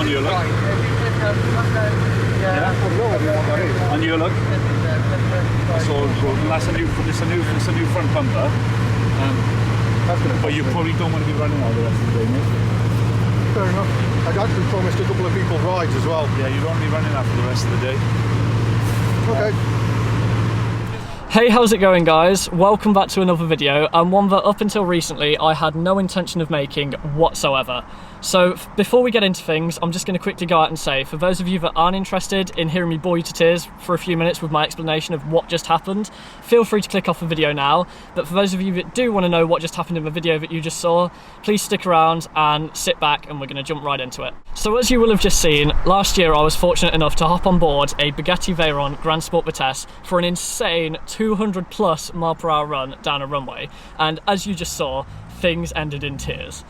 On your look. Yeah. On your look. That's all good. That's a new front bumper. But you probably don't want to be running all the rest of the day, mate. Fair enough. I'd actually promised a couple of people rides as well. Yeah, you don't want to be running that for the rest of the day. Okay. Hey, how's it going, guys? Welcome back to another video, and one that up until recently I had no intention of making whatsoever. So before we get into things, I'm just going to quickly go out and say, for those of you that aren't interested in hearing me bore you to tears for a few minutes with my explanation of what just happened, feel free to click off the video now. But for those of you that do want to know what just happened in the video that you just saw, please stick around and sit back and we're going to jump right into it. So as you will have just seen, last year I was fortunate enough to hop on board a Bugatti Veyron Grandsport Vitesse for an insane 200+ mph run down a runway. And as you just saw, things ended in tears.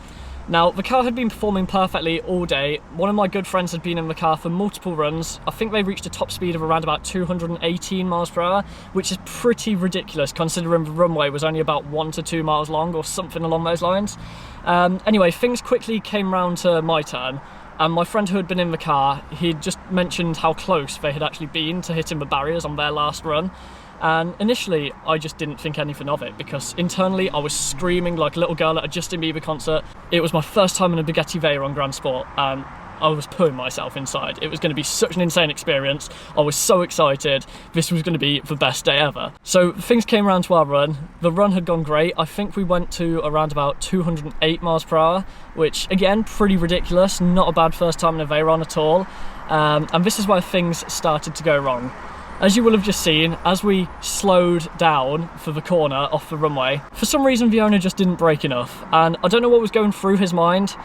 Now, the car had been performing perfectly all day. One of my good friends had been in the car for multiple runs. I think they reached a top speed of around about 218 mph, which is pretty ridiculous considering the runway was only about 1 to 2 miles long or something along those lines. Anyway, things quickly came round to my turn. And my friend who had been in the car, he'd just mentioned how close they had actually been to hitting the barriers on their last run. And initially, I just didn't think anything of it because internally I was screaming like a little girl at a Justin Bieber concert. It was my first time in a Bugatti Veyron Grandsport and I was pulling myself inside. It was going to be such an insane experience. I was so excited. This was going to be the best day ever. So things came around to our run. The run had gone great. I think we went to around about 208 mph, which again, pretty ridiculous. Not a bad first time in a Veyron at all. And this is where things started to go wrong. As you will have just seen, as we slowed down for the corner off the runway, for some reason the owner just didn't brake enough, and I don't know what was going through his mind,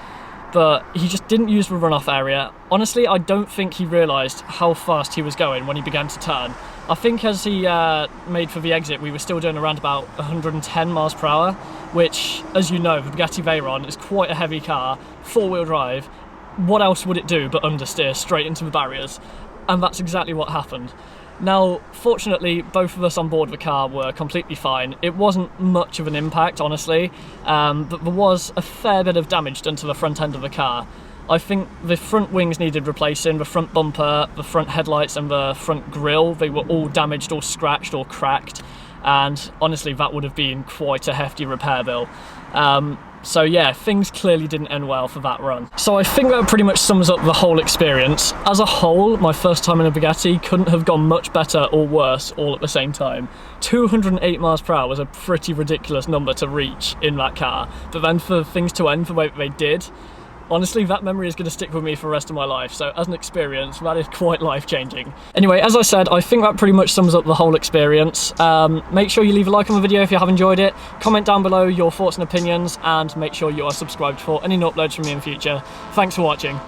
but he just didn't use the runoff area. Honestly, I don't think he realised how fast he was going when he began to turn. I think as he made for the exit, we were still doing around about 110 miles per hour, which, as you know, the Bugatti Veyron is quite a heavy car, four-wheel drive. What else would it do but understeer straight into the barriers? And that's exactly what happened. Now, fortunately, both of us on board the car were completely fine. It wasn't much of an impact, honestly, but there was a fair bit of damage done to the front end of the car. I think the front wings needed replacing, the front bumper, the front headlights and the front grille, they were all damaged or scratched or cracked, and honestly, that would have been quite a hefty repair bill. So yeah, things clearly didn't end well for that run. So I think that pretty much sums up the whole experience. As a whole, my first time in a Bugatti couldn't have gone much better or worse all at the same time. 208 miles per hour was a pretty ridiculous number to reach in that car. But then for things to end the way they did, honestly, that memory is going to stick with me for the rest of my life, so as an experience, that is quite life-changing. Anyway, as I said, I think that pretty much sums up the whole experience. Make sure you leave a like on the video if you have enjoyed it, comment down below your thoughts and opinions, and make sure you are subscribed for any new uploads from me in future. Thanks for watching.